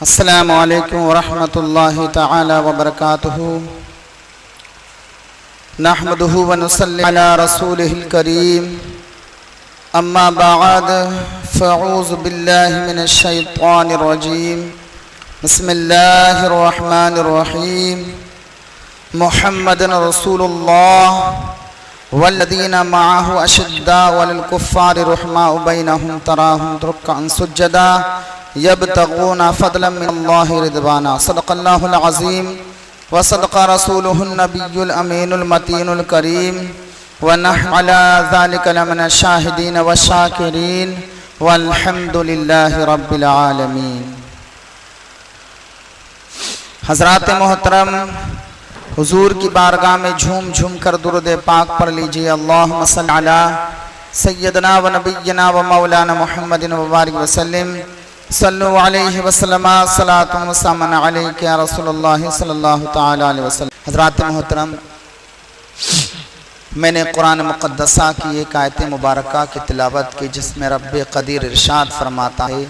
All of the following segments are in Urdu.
السلام علیکم ورحمۃ اللہ تعالی وبرکاتہ نحمده ونصلی علی رسوله الکریم اما بعد فاعوذ باللہ من الشیطان الرجیم بسم اللہ الرحمن الرحیم محمد رسول اللہ والذین معه اشداء علی الکفار رحماء بینہم تراہم رکعا سجدا یبتغون فضلا من اللہ رضوانا صدق اللہ العظیم وصدق رسولہ النبی الامین المتین الکریم ونحن علی ذلک لمن الشاہدین والشاکرین والحمد للہ رب العالمین۔ حضرات محترم، حضور کی بارگاہ میں جھوم جھوم کر درود پاک پڑھ لیجئے۔ اللہم صلی علی سیدنا و نبینا و مولانا محمد وبارک وسلم صلو علیہ وسلم صلاۃ و سلام علیک یا رسول اللہ صلی اللہ تعالی علیہ وسلم۔ حضرات محترم، میں نے قرآن مقدسہ کی ایک آیت مبارکہ کی تلاوت کی جس میں رب قدیر ارشاد فرماتا ہے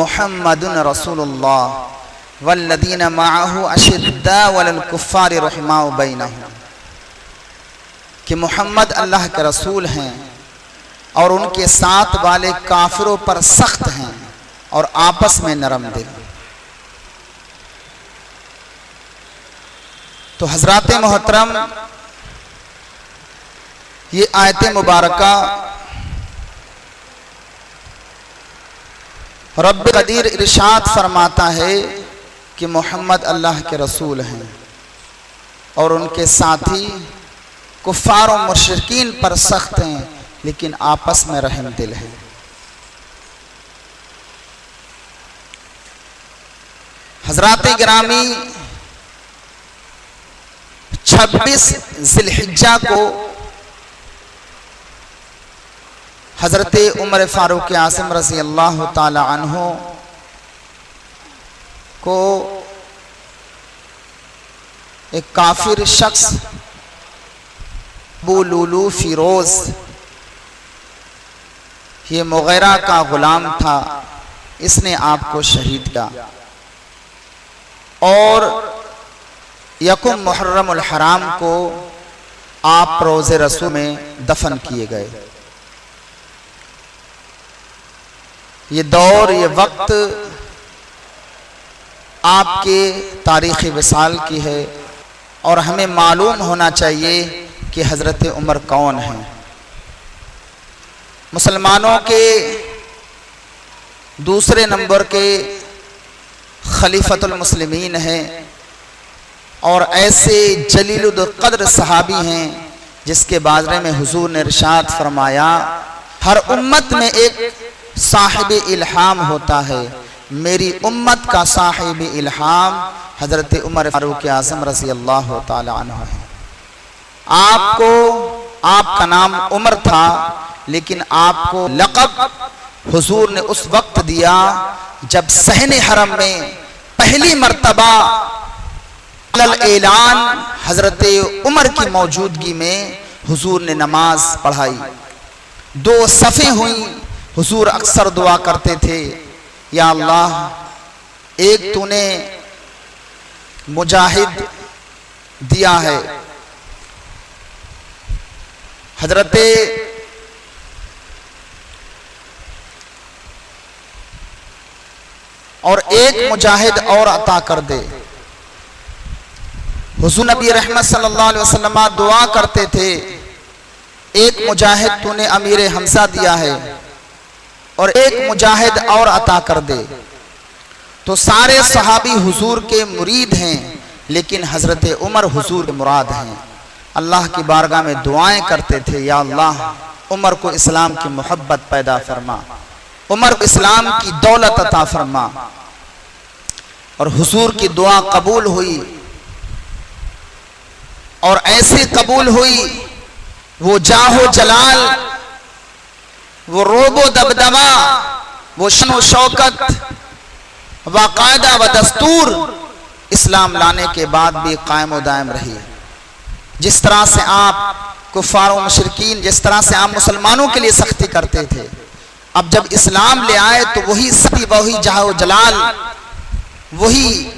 محمد رسول اللہ والذین معه اشداء علی الکفار رحماء بینہم، کہ محمد اللہ کے رسول ہیں اور ان کے ساتھ والے کافروں پر سخت ہیں اور آپس میں نرم دل۔ تو حضرات محترم، یہ آیت مبارکہ رب قدیر ارشاد فرماتا ہے کہ محمد اللہ کے رسول ہیں اور ان کے ساتھی کفار و مشرکین پر سخت ہیں لیکن آپس میں رحم دل ہیں۔ حضرات گرامی، 26 ذی الحجہ کو حضرت عمر فاروق اعظم رضی اللہ تعالی عنہ کو ایک کافر شخص ابو لولو فیروز، یہ مغیرہ کا غلام تھا، اس نے آپ کو شہید کیا اور یکم محرم الحرام کو آپ روضہ رسول میں دفن کیے گئے۔ یہ دور، یہ وقت آپ کے تاریخ وصال کی ہے اور ہمیں معلوم ہونا چاہیے کہ حضرت عمر کون ہیں۔ مسلمانوں کے دوسرے نمبر کے خلیفۃ المسلمین ہیں اور ایسے جلیل القدر صحابی ہیں جس کے بارے میں حضور نے ارشاد فرمایا ہر امت میں ایک صاحب الہام ہوتا ہے، میری امت کا صاحب الہام حضرت عمر فاروق اعظم رضی اللہ تعالی عنہ ہے۔ آپ کا نام عمر تھا لیکن آپ کو لقب حضور نے اس وقت دیا جب صحن حرم میں پہلی مرتبہ اعلان حضرت عمر کی موجودگی میں حضور نے نماز پڑھائی، 2 صفیں ہوئیں۔ حضور اکثر دعا کرتے تھے یا اللہ، ایک تو نے مجاہد دیا ہے، حضرت اور ایک مجاہد اور عطا کر دے۔ حضور نبی رحمت صلی اللہ علیہ وسلم دعا کرتے تھے ایک مجاہد تو نے امیر حمزہ دیا ہے اور ایک مجاہد اور عطا کر دے۔ تو سارے صحابی حضور کے مرید ہیں لیکن حضرت عمر حضور کے مراد ہیں۔ اللہ کی بارگاہ میں دعائیں کرتے تھے یا اللہ، عمر کو اسلام کی محبت پیدا فرما، عمر کو اسلام کی دولت عطا فرما، اور حضور کی دعا قبول ہوئی اور ایسی قبول ہوئی وہ جاہ و جلال، وہ روب و دبدبا، وہ شن و شوکت، باقاعدہ و دستور اسلام لانے کے بعد بھی قائم و دائم رہی۔ جس طرح سے آپ کفار و مشرکین، جس طرح سے آپ مسلمانوں کے لیے سختی کرتے تھے، اب جب اسلام لے آئے تو وہی سختی، وہی جاہ و جلال وہی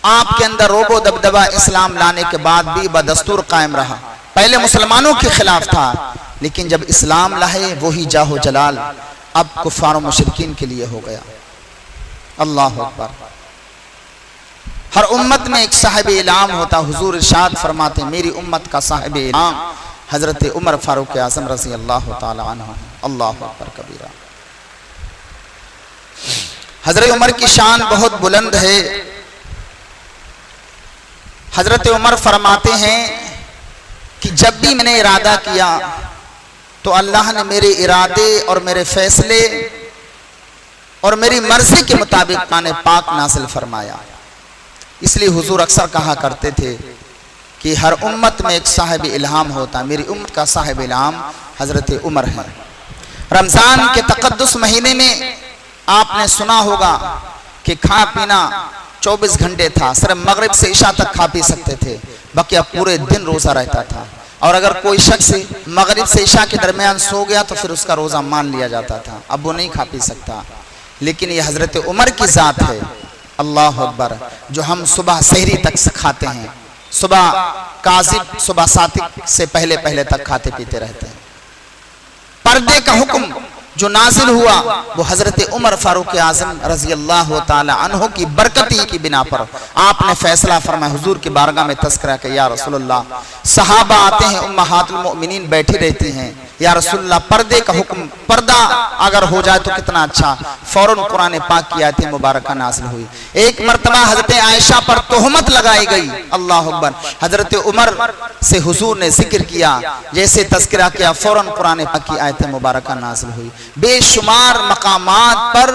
آپ کے اندر روب و دبدبہ اسلام لانے کے بعد بھی بدستور قائم رہا. پہلے مسلمانوں کے خلاف تھا، لیکن جب اسلام لائے وہی جاہ و جلال اب کفار و مشرکین کے لیے ہو گیا. اللہ اکبر. ہر امت میں ایک صاحب اعلام ہوتا. حضور ارشاد فرماتے میری امت کا صاحب اعلام حضرت عمر فاروق اعظم رضی اللہ تعالی عنہ. اللہ اکبر کبیرہ. حضرت عمر کی شان بہت بلند ہے. حضرت عمر فرماتے ہیں کہ جب بھی میں نے ارادہ کیا تو اللہ نے میرے ارادے اور میرے فیصلے اور میری مرضی کے مطابق قرآن پاک نازل فرمایا. اس لیے حضور اکثر کہا کرتے تھے کہ ہر امت میں ایک صاحب الہام ہوتا. میری امت کا صاحب الہام حضرت عمر ہے. رمضان کے تقدس مہینے میں آپ نے سنا ہوگا کہ کھانا پینا 24 گھنٹے تھا. صرف مغرب سے عشاء تک کھا پی سکتے تھے، باقی پورے دن روزہ رہتا تھا. اور اگر کوئی شخص مغرب سے عشاء کے درمیان سو گیا تو پھر اس کا روزہ مان لیا جاتا تھا، اب وہ نہیں کھا پی سکتا. لیکن یہ حضرت عمر کی ذات ہے. اللہ اکبر. جو ہم صبح سحری تک کھاتے ہیں، صبح کاذب صبح صادق سے پہلے تک کھاتے پیتے رہتے ہیں. پردے کا حکم جو نازل ہوا وہ حضرت عمر فاروق اعظم رضی اللہ تعالی عنہ کی برکتی کی بنا پر آپ نے فیصلہ فرمایا. حضور کی بارگاہ میں تذکرہ کہ یا رسول اللہ صحابہ آتے ہیں، امہات المؤمنین بیٹھی رہتی ہیں، یا رسول اللہ پردے کا حکم، پردہ اگر ہو جائے تو کتنا اچھا. فوراً قرآن پاک کی آیت مبارکہ نازل ہوئی. ایک مرتبہ حضرت عائشہ پر تہمت لگائی گئی. اللہ اکبر. حضرت عمر سے حضور نے ذکر کیا، جیسے تذکرہ کیا فوراً قرآن پاک کی آیت مبارکہ نازل ہوئی. بے شمار مقامات پر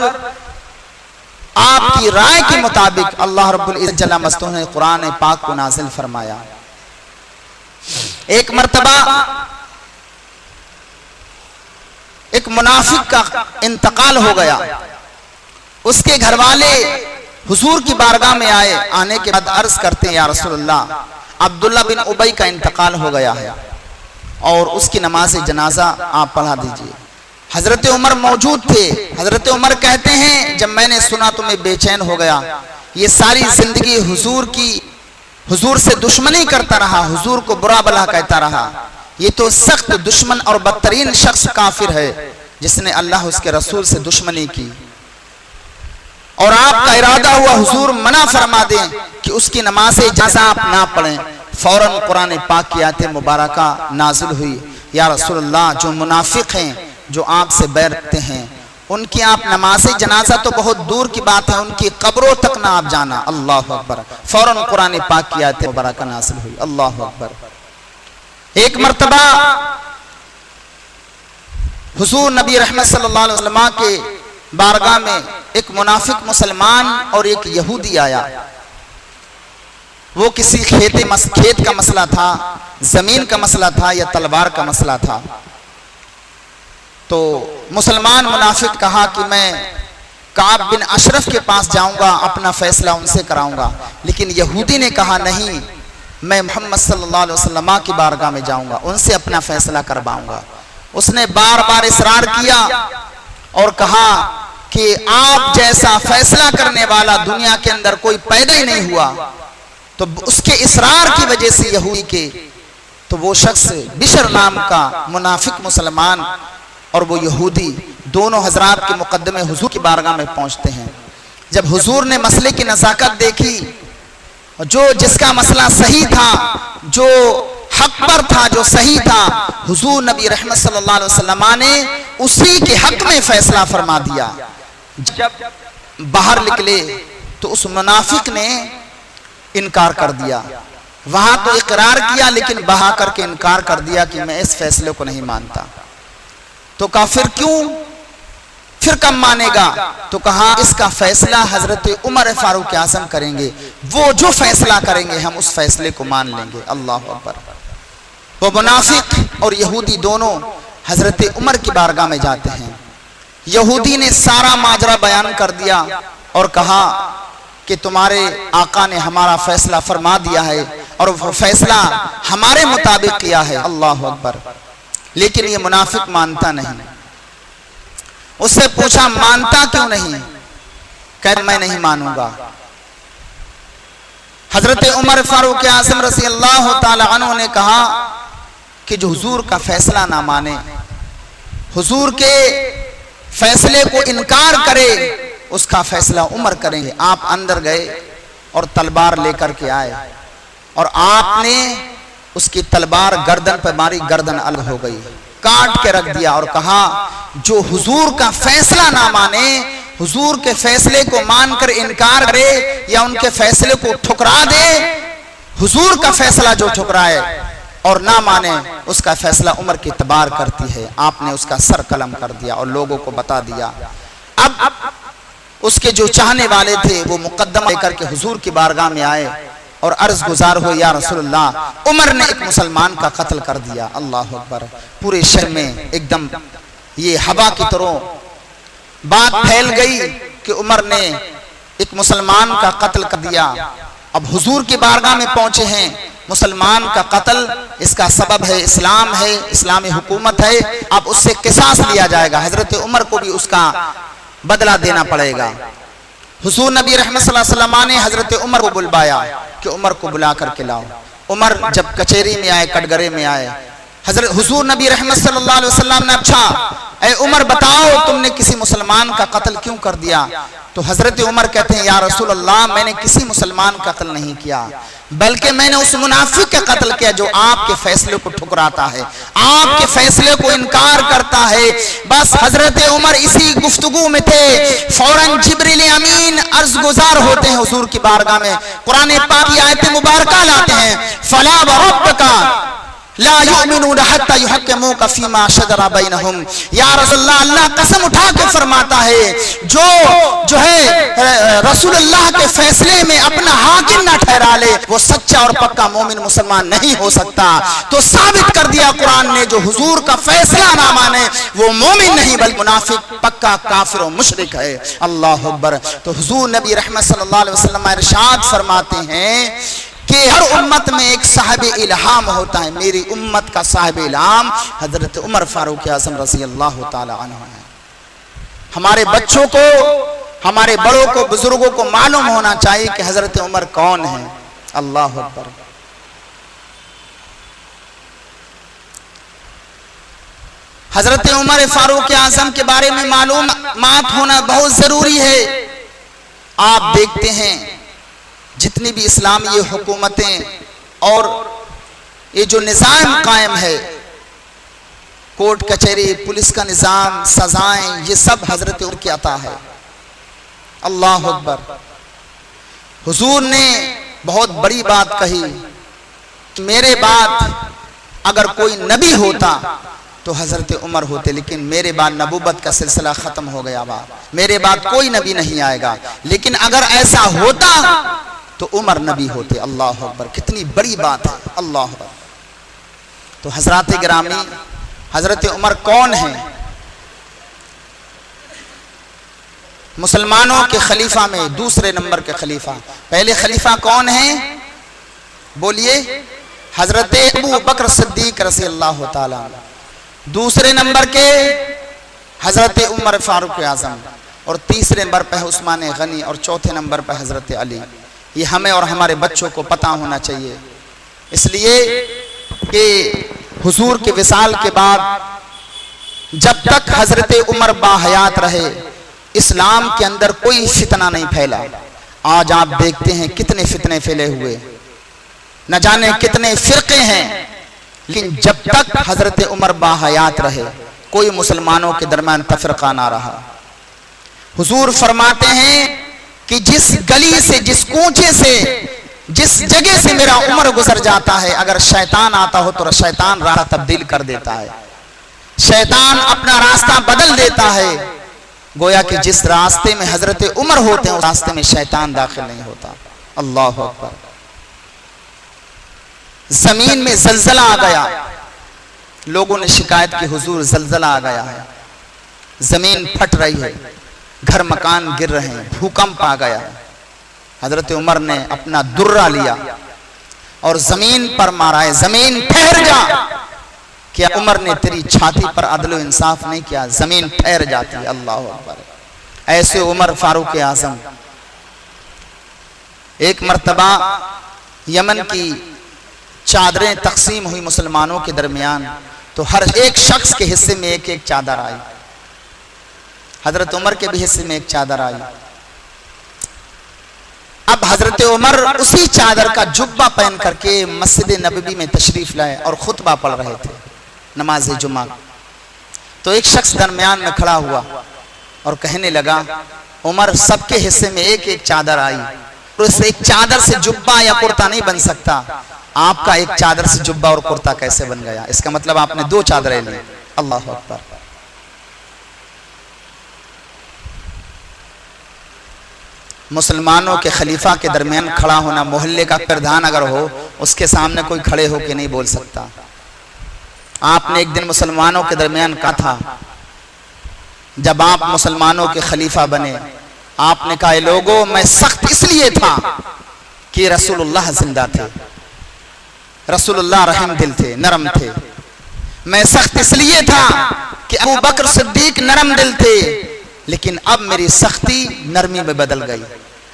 آپ کی رائے کے مطابق اللہ رب العزت جل مستہ نے قرآن پاک کو نازل فرمایا. ایک مرتبہ ایک منافق کا انتقال ہو گیا. اس کے گھر والے حضور کی بارگاہ میں آئے. آنے کے بعد عرض کرتے ہیں یا رسول اللہ عبداللہ بن ابی کا انتقال ہو گیا ہے اور اس کی نماز جنازہ آپ پڑھا دیجئے. حضرت عمر موجود تھے. حضرت عمر کہتے ہیں جب میں نے سنا تو میں بے چین ہو گیا. یہ ساری زندگی حضور سے دشمنی کرتا رہا، حضور کو برا بلا کہتا رہا. یہ تو سخت دشمن اور بدترین شخص کافر ہے جس نے اللہ اس کے رسول سے دشمنی کی. اور آپ کا ارادہ ہوا حضور منع فرما دیں کہ اس کی نماز جنازہ آپ نہ پڑھیں. فوراً قرآن پاک کی آیت مبارکہ نازل ہوئی. یا رسول اللہ جو منافق ہیں، جو آپ سے بیر رکھتے ہیں، ان کی آپ نماز جنازہ تو بہت دور کی بات ہے، ان کی قبروں تک نہ آپ جانا. اللہ اکبر. فوراً قرآن پاک کی آیت مبارکہ نازل ہوئی. اللہ اکبر. ایک مرتبہ حضور نبی رحمت صلی اللہ علیہ وسلم کے بارگاہ میں ایک منافق مسلمان اور ایک یہودی آیا. وہ کسی کھیت کا مسئلہ تھا، زمین کا مسئلہ تھا یا تلوار کا مسئلہ تھا. تو مسلمان منافق کہا کہ میں کعب بن اشرف کے پاس جاؤں گا، اپنا فیصلہ ان سے کراؤں گا. لیکن یہودی نے کہا نہیں، میں محمد صلی اللہ علیہ وسلم کی بارگاہ میں جاؤں گا، ان سے اپنا فیصلہ کرواؤں گا. اس نے بار بار اصرار کیا اور کہا کہ آپ جیسا فیصلہ کرنے والا دنیا کے اندر کوئی پیدا ہی نہیں ہوا. تو اس کے اصرار کی وجہ سے یہودی کے تو وہ شخص بشر نام کا منافق مسلمان اور وہ یہودی دونوں حضرات کے مقدمے حضور کی بارگاہ میں پہنچتے ہیں. جب حضور نے مسئلے کی نزاکت دیکھی، جس کا مسئلہ صحیح تھا، جو حق پر تھا، جو صحیح تھا، حضور نبی رحمت صلی اللہ علیہ وسلم نے اسی کے حق میں فیصلہ فرما دیا. جب باہر نکلے تو اس منافق نے انکار کر دیا. وہاں تو اقرار کیا لیکن بہا کر کے انکار کر دیا کہ میں اس فیصلے کو نہیں مانتا. تو کہا پھر کیوں، پھر کب مانے گا؟ تو کہا اس کا فیصلہ حضرت عمر فاروق اعظم کریں گے، وہ جو فیصلہ کریں گے ہم اس فیصلے کو مان لیں گے. اللہ اکبر. وہ منافق اور یہودی دونوں حضرت عمر کی بارگاہ میں جاتے ہیں. یہودی نے سارا ماجرا بیان کر دیا اور کہا کہ تمہارے آقا نے ہمارا فیصلہ فرما دیا ہے اور وہ فیصلہ ہمارے مطابق کیا ہے. اللہ اکبر. لیکن یہ منافق مانتا نہیں. اس سے پوچھا مانتا کیوں نہیں؟ کہتا میں نہیں مانوں گا. حضرت عمر فاروق اعظم رضی اللہ تعالی عنہ نے کہا کہ جو حضور کا فیصلہ نہ مانے، حضور کے فیصلے کو انکار کرے، اس کا فیصلہ عمر کریں گے۔ آپ اندر گئے اور تلوار لے کر کے آئے اور آپ نے اس کی تلوار گردن پہ ماری، گردن الگ ہو گئی، کاٹ کے رکھ دیا اور کہا جو حضور کا فیصلہ نہ مانے، حضور کے فیصلے کو مان کر انکار کرے یا ان کے فیصلے کو ٹھکرا دے، حضور کا فیصلہ جو ٹھکرائے اور نہ مانے، اس کا فیصلہ عمر کی اعتبار کرتی ہے۔ آپ نے اس کا سر قلم کر دیا اور لوگوں کو بتا دیا۔ اب اس کے جو چاہنے والے تھے وہ مقدمہ لے کر کے حضور کی بارگاہ میں آئے اور عرض گزار ہوئے، یا رسول اللہ، عمر نے ایک مسلمان کا قتل کر دیا۔ اللہ اکبر! پورے شہر میں ایک دم یہ ہوا کی طرح بات پھیل گئی کہ عمر نے ایک مسلمان کا قتل کر دیا۔ اب حضور کی بارگاہ میں پہنچے ہیں، مسلمان کا قتل، اس کا سبب ہے اسلام ہے، اسلامی حکومت ہے، اب اس سے قصاص لیا جائے گا، حضرت عمر کو بھی اس کا بدلہ دینا پڑے گا۔ حضور نبی رحمت صلی اللہ علیہ وسلم نے حضرت عمر کو بلوایا کہ عمر کو بلا کر کے لاؤ۔ عمر جب کچہری میں آئے، کٹگرے میں آئے، حضور نبی رحمت صلی اللہ علیہ وسلم نے اچھا اے عمر بتاؤ تم نے کسی مسلمان کا قتل کیوں کر دیا؟ تو حضرت عمر کہتے ہیں، یا رسول اللہ، میں نے کسی مسلمان کا قتل نہیں کیا، بلکہ میں نے اس منافق کا قتل کیا جو آپ کے فیصلے کو ٹھکراتا ہے، آپ کے فیصلے کو انکار کرتا ہے۔ بس حضرت عمر اسی گفتگو میں تھے، فوراً جبریل امین عرض گزار ہوتے ہیں حضور کی بارگاہ میں، قرآن پاک کی آیت مبارکہ لاتے ہیں، فلا وربک لا یؤمنون حتی یحکموک فیما شجر بینہم۔ یا رسول اللہ، اللہ قسم اٹھا کے فرماتا ہے جو ہے رسول اللہ کے فیصلے میں اپنا حاکم نہ ٹھہرا لے، وہ سچا اور پکا مومن مسلمان نہیں ہو سکتا۔ تو ثابت کر دیا قرآن نے، جو حضور کا فیصلہ نہ مانے وہ مومن نہیں بلکہ منافق، پکا کافر و مشرک ہے۔ اللہ اکبر! تو حضور نبی رحمت صلی اللہ علیہ وسلم ارشاد فرماتے ہیں کہ ہر امت میں ایک صاحب الہام ہوتا ہے، میری امت کا صاحب الہام حضرت عمر فاروق اعظم رضی اللہ تعالی عنہ ہے۔ ہمارے بچوں کو، ہمارے بڑوں کو، بزرگوں کو معلوم ہونا چاہیے کہ حضرت عمر کون ہیں۔ اللہ اکبر! حضرت عمر فاروق اعظم کے بارے میں معلومات ہونا بہت ضروری ہے۔ آپ دیکھتے ہیں جتنی بھی اسلامی حکومتیں اور یہ جو نظام قائم ہے، کورٹ کچہری، پولیس کا نظام، سزائیں، یہ سب حضرت عمر کی عطا ہے۔ اللہ اکبر! حضور نے بہت بڑی بات کہی، میرے بعد اگر کوئی نبی ہوتا تو حضرت عمر ہوتے، لیکن میرے بعد نبوت کا سلسلہ ختم ہو گیا، میرے بعد کوئی نبی نہیں آئے گا، لیکن اگر ایسا ہوتا تو عمر نبی ہوتے۔ اللہ اکبر! کتنی بڑی بات ہے۔ اللہ اکبر! تو حضرات گرامی، حضرت عمر کون ہیں؟ مسلمانوں کے خلیفہ میں دوسرے نمبر کے خلیفہ۔ پہلے خلیفہ کون ہیں؟ بولیے، حضرت ابو بکر صدیق رضی اللہ تعالی عنہ۔ دوسرے نمبر کے حضرت عمر فاروق اعظم، اور تیسرے نمبر پہ عثمان غنی، اور چوتھے نمبر پہ حضرت علی۔ یہ ہمیں اور ہمارے بچوں کو پتہ ہونا چاہیے، اس لیے کہ حضور کے وصال کے بعد جب تک حضرت عمر باحیات رہے، اسلام کے اندر کوئی فتنہ نہیں پھیلا۔ آج آپ دیکھتے ہیں کتنے فتنے پھیلے ہوئے، نہ جانے کتنے فرقے ہیں، لیکن جب تک حضرت عمر باحیات رہے کوئی مسلمانوں کے درمیان تفرقہ نہ رہا۔ حضور فرماتے ہیں کہ جس گلی سے، جس کوچے سے، جس جگہ سے میرا عمر گزر جاتا ہے، اگر شیطان آتا ہو تو شیطان راستہ تبدیل کر دیتا ہے، شیطان اپنا راستہ بدل دیتا ہے، گویا کہ جس راستے میں حضرت عمر ہوتے ہیں اس راستے میں شیطان داخل نہیں ہوتا۔ اللہ اکبر! زمین میں زلزلہ آ گیا، لوگوں نے شکایت کی حضور زلزلہ آ گیا ہے، زمین پھٹ رہی ہے، گھر مکان گر رہے ہیں، بھوکمپ آ گیا۔ حضرت عمر نے اپنا درہ لیا اور زمین پر مارا ہے، زمین ٹھہر جا۔ کیا عمر نے تیری چھاتی پر عدل و انصاف نہیں کیا؟ زمین ٹھہر جاتی ہے۔ اللہ اکبر! ایسے عمر فاروق اعظم ایک مرتبہ یمن کی چادریں تقسیم ہوئی مسلمانوں کے درمیان، تو ہر ایک شخص کے حصے میں ایک ایک چادر آئی. حضرت عمر کے بھی حصے میں ایک چادر آئی. اب حضرت عمر اسی چادر کا جبہ پہن کر کے مسجد نبوی میں تشریف لائے اور خطبہ پڑھ رہے تھے نماز جمعہ. تو ایک شخص درمیان میں کھڑا ہوا اور کہنے لگا عمر سب کے حصے میں ایک ایک چادر آئی، اور اس ایک چادر سے جبہ یا کرتا نہیں بن سکتا، آپ کا ایک چادر سے جبہ اور کرتا کیسے بن گیا؟ اس کا مطلب آپ نے 2 چادریں لی. اللہ اکبر. مسلمانوں کے خلیفہ کے درمیان کھڑا ہونا، محلے کا پردھان اگر ہو اس کے سامنے کوئی کھڑے ہو کے نہیں بول سکتا. آپ نے ایک دن مسلمانوں کے درمیان کہا تھا، جب آپ مسلمانوں کے خلیفہ بنے، آپ نے کہا اے لوگوں میں سخت اس لیے تھا کہ رسول اللہ زندہ تھے، رسول اللہ رحم دل تھے، نرم تھے. میں سخت اس لیے تھا کہ ابو بکر صدیق نرم دل تھے، لیکن اب میری سختی نرمی میں بدل گئی.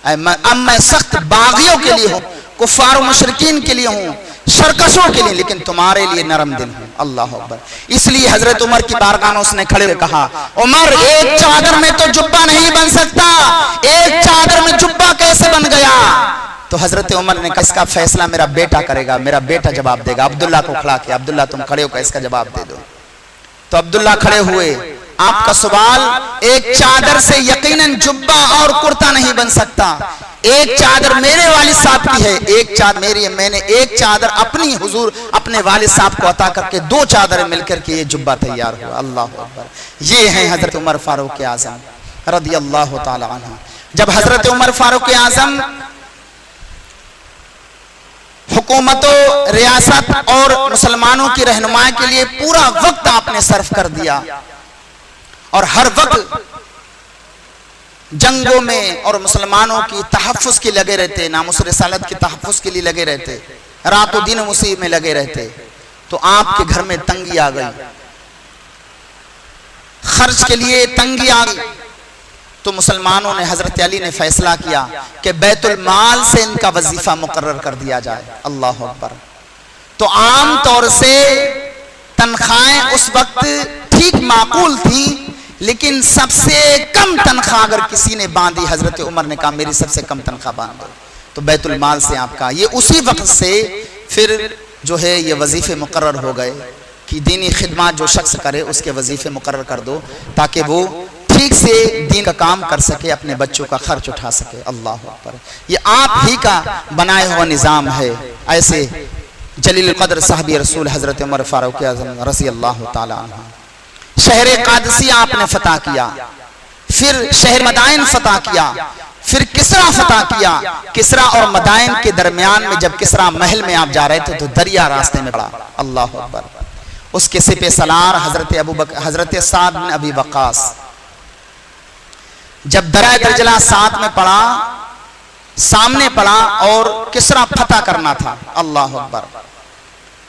اب میں سخت باغیوں کے لیے ہوں، کفار و مشرکین کے لیے ہوں، شرکشوں کے لیے، لیکن تمہارے لیے نرم دل ہوں. اللہ اکبر. اس لیے حضرت عمر کی بارگاہ میں اس نے کھڑے ہوئے کہا عمر ایک چادر میں تو جبہ نہیں بن سکتا، ایک چادر میں جبہ کیسے بن گیا؟ تو حضرت عمر نے کہا اس کا فیصلہ میرا بیٹا کرے گا، میرا بیٹا جواب دے گا. عبداللہ کو کھڑا کیا، عبداللہ تم کھڑے ہو کر اس کا جواب دے دو. تو عبداللہ کھڑے ہوئے. آپ کا سوال، ایک چادر سے یقیناً جبہ اور کرتا نہیں بن سکتا. ایک چادر میرے والد صاحب کی ہے، ایک چادر میری ہے. میں نے ایک چادر اپنی حضور اپنے والد صاحب کو عطا کر کے 2 چادریں مل کر کے یہ جبہ تیار ہوا. اللہ اکبر. یہ ہیں حضرت عمر فاروق اعظم رضی اللہ تعالی عنہ. جب حضرت عمر فاروق اعظم حکومت و ریاست اور مسلمانوں کی رہنمائی کے لیے پورا وقت آپ نے صرف کر دیا، اور ہر وقت جنگوں میں اور مسلمانوں کی تحفظ کی لگے رہتے، ناموس رسالت کی تحفظ کے لیے لگے رہتے، رات و دن اسی میں لگے رہتے. تو آپ کے گھر میں تنگی آ گئی، خرچ کے لیے تنگی آ گئی. تو مسلمانوں نے، حضرت علی نے فیصلہ کیا کہ بیت المال سے ان کا وظیفہ مقرر کر دیا جائے. اللہ اکبر. تو عام طور سے تنخواہیں اس وقت ٹھیک معقول تھی، لیکن سب سے کم تنخواہ اگر کسی نے باندھی، حضرت عمر نے کہا میری سب سے کم تنخواہ باندھ دو. تو بیت المال سے آپ کا یہ اسی وقت سے پھر جو ہے یہ وظیفے مقرر ہو گئے کہ دینی خدمات جو شخص کرے اس کے وظیفے مقرر کر دو، تاکہ وہ ٹھیک سے دین کا کام کر سکے، اپنے بچوں کا خرچ اٹھا سکے. اللہ اکبر. یہ آپ ہی کا بنایا ہوا نظام ہے. ایسے جلیل القدر صحابی رسول حضرت عمر فاروق اعظم رضی اللہ تعالی عنہ، شہر قادسیہ آپ نے فتح کیا، پھر شہر مدائن فتح کیا، پھر کسرا فتح کیا. کسرا اور مدائن کے درمیان میں جب کسرا محل میں آپ جا رہے تھے تو دریا راستے میں پڑا. اللہ اکبر. اس کے سپہ سالار حضرت سعد بن ابی وقاص جب دریا درجلہ ساتھ میں پڑا، سامنے پڑا اور کسرا فتح کرنا تھا. اللہ اکبر.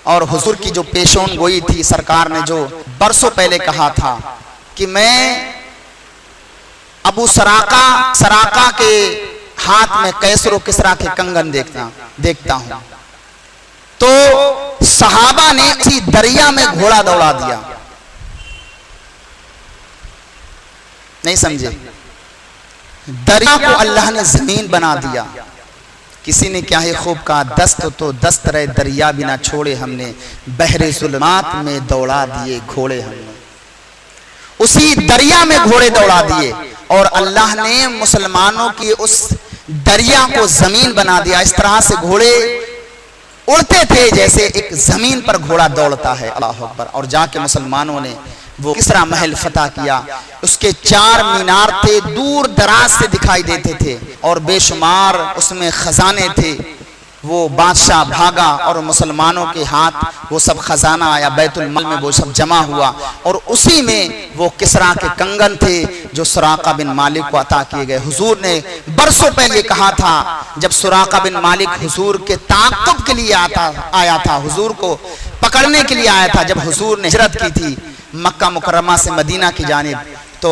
اور حضور کی جو پیشون گوئی تھی، سرکار نے جو برسوں پہلے کہا تھا کہ میں ابو سراقہ کے ہاتھ میں قیصر و کسرا کے کنگن دیکھتا ہوں، تو صحابہ نے اسی دریا میں گھوڑا دوڑا دیا. نہیں سمجھے؟ دریا کو اللہ نے زمین بنا دیا. کسی نے کیا ہے خوب کہا، دست تو دست رہے دریا بھی نہ چھوڑے ہم نے، بحر ظلمات میں دوڑا دیے گھوڑے ہم نے. اسی دریا میں گھوڑے دوڑا دیے، اور اللہ نے مسلمانوں کی اس دریا کو زمین بنا دیا. اس طرح سے گھوڑے اڑتے تھے جیسے ایک زمین پر گھوڑا دوڑتا ہے. اللہ اکبر. اور جا کے مسلمانوں نے وہ کسرا محل فتح کیا. اس کے 4 مینار تھے، دور دراز سے دکھائی دیتے تھے، اور بے شمار اس میں خزانے تھے. وہ بادشاہ بھاگا اور مسلمانوں کے ہاتھ وہ سب خزانہ آیا، بیت المال میں وہ سب جمع ہوا، اور اسی میں وہ کسرا کے کنگن تھے جو سراقہ بن مالک کو عطا کیے گئے. حضور نے برسوں پہلے کہا تھا، جب سراقہ بن مالک حضور کے تعاقب کے لیے آیا تھا، حضور کو پکڑنے کے لیے آیا تھا، جب حضور نے ہجرت کی تھی مکہ مکرمہ سے مدینہ کی جانب، تو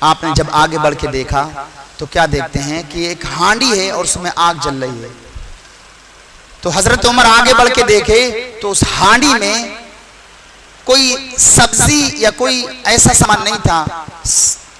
آپ نے جب آگے بڑھ کے دیکھا تو کیا دیکھتے ہیں کہ ایک ہانڈی ہے اور اس میں آگ جل رہی ہے. تو حضرت عمر آگے بڑھ کے دیکھے تو اس ہانڈی میں کوئی سبزی یا کوئی ایسا سامان نہیں تھا,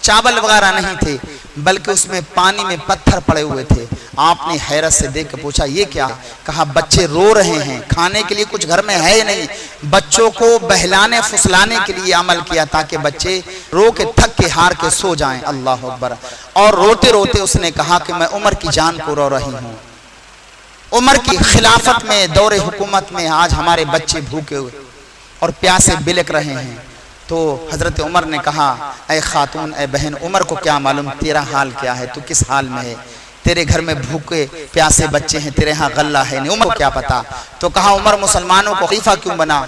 چاول وغیرہ نہیں تھے, بلکہ اس میں پانی میں پتھر پڑے ہوئے تھے. آپ نے حیرت سے دیکھ کے پوچھا یہ کیا؟ کہا بچے رو رہے ہیں, کھانے کے لیے کچھ گھر میں ہے نہیں, بچوں کو بہلانے پھسلانے کے لیے عمل کیا تاکہ بچے رو کے تھک کے ہار کے سو جائیں. اللہ اکبر. اور روتے روتے اس نے کہا کہ میں عمر کی جان کو رو رہی ہوں. عمر کی خلافت میں, دور حکومت میں آج ہمارے بچے بھوکے ہوئے اور پیاسے بلک رہے ہیں. تو حضرت عمر نے کہا اے خاتون, اے بہن, عمر کو کیا معلوم تیرا حال کیا ہے, تو کس حال میں ہے, تیرے گھر میں بھوکے پیاسے بچے ہیں, تیرے ہاں غلہ ہے نہیں, عمر کو کیا پتا. تو کہا عمر مسلمانوں کو خلیفہ کیوں بنا؟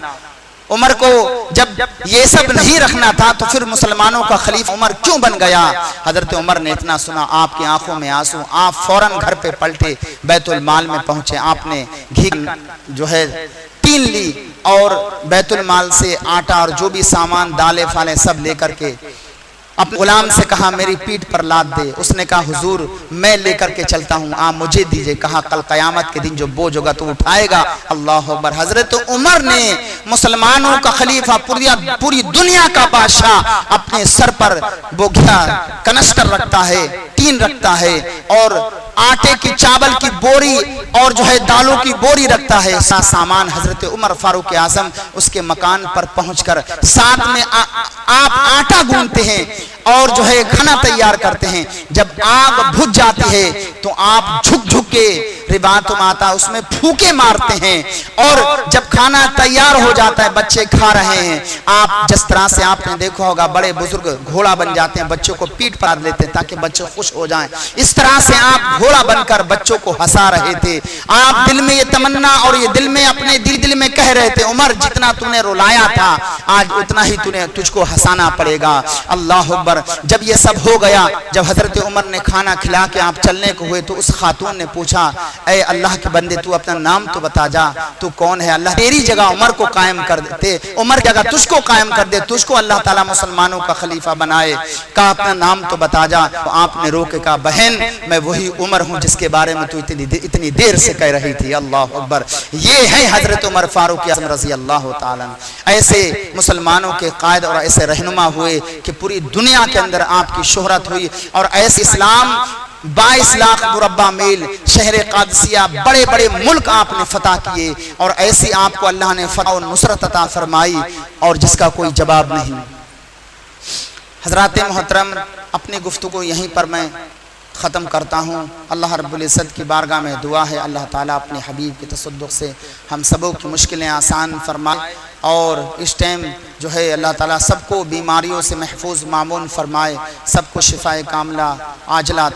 عمر کو جب یہ سب نہیں رکھنا تھا تو پھر مسلمانوں کا خلیفہ عمر کیوں بن گیا؟ حضرت عمر نے اتنا سنا, آپ کی آنکھوں میں آنسو, آپ فوراً گھر پہ پلٹے, بیت المال میں پہنچے. آپ نے گھی جو ہے تین لی اور بیت المال سے آٹا اور جو بھی سامان دالے فالے سب لے کر کے اپنے غلام سے کہا میری پیٹھ پر لاد دے. اس نے کہا حضور میں لے کر کے چلتا ہوں, آپ مجھے دیجئے. کہا کل قیامت کے دن جو بوجھ ہوگا تو اٹھائے گا. اللہ اکبر. حضرت عمر نے مسلمانوں کا خلیفہ, پوری دنیا کا بادشاہ, اپنے سر پر وہ کنستر رکھتا ہے, ٹین رکھتا ہے, اور آٹے کی چاول کی بوری اور جو ہے دالوں کی بوری رکھتا ہے. سامان حضرت عمر فاروق اعظم اس کے مکان پر پہنچ کر ساتھ میں آپ آٹا گوندتے ہیں اور جو ہے کھانا تیار کرتے ہیں. جب آگ بھج جاتی ہے تو آپ جھک جھک کے, روایت میں آتا اس میں پھوکے مارتے ہیں, اور جب کھانا تیار ہو جاتا ہے بچے کھا رہے ہیں, آپ جس طرح سے آپ نے دیکھا ہوگا بڑے بزرگ گھوڑا بن جاتے ہیں, بچوں کو پیٹ پر لیتے ہیں تاکہ بچے خوش ہو جائیں, اس طرح سے آپ گھوڑا بن کر بچوں کو ہنسا رہے تھے. آپ دل میں یہ تمنا اور یہ دل میں اپنے دل میں کہہ رہے تھے عمر جتنا تو نے رلایا تھا آج اتنا ہی تجھ کو ہنسانا پڑے گا. اللہ اکبر. جب یہ سب ہو گیا, جب حضرت عمر نے کھانا کھلا کے آپ چلنے کو ہوئے تو اس خاتون نے پوچھا اے اللہ کے بندے تو اپنا نام تو بتا جا, تو کون ہے؟ اللہ تیری جگہ عمر کو قائم کر دیتے, عمر جگہ تجھ کو قائم کر دے, تجھ کو اللہ تعالیٰ مسلمانوں کا خلیفہ بنائے. کہا اپنا نام تو بتا جا. تو آپ نے رو کے کہا بہن میں وہی عمر ہوں جس کے بارے میں تو اتنی دیر سے کہہ رہی تھی. اللہ اکبر. یہ ہے حضرت عمر فاروق اعظم رضی اللہ تعالیٰ. ایسے مسلمانوں کے قائد اور ایسے رہنما ہوئے کہ پوری دنیا کے اندر آپ کی شہرت ہوئی, اور ایسے اسلام 22 لاکھ مربع میل شہر قادسیہ بڑے بڑے ملک آپ نے فتح کیے, اور ایسی آپ کو اللہ نے فتح و نصرت عطا فرمائی اور جس کا کوئی جواب نہیں. حضرات محترم, اپنی گفتگو یہیں پر میں ختم کرتا ہوں. اللہ رب العزت کی بارگاہ میں دعا ہے اللہ تعالیٰ اپنے حبیب کے تصدق سے ہم سبوں کی مشکلیں آسان فرمائے, اور اس ٹائم جو ہے اللہ تعالیٰ سب کو بیماریوں سے محفوظ معمون فرمائے, سب کو شفائے کاملہ عاجلہ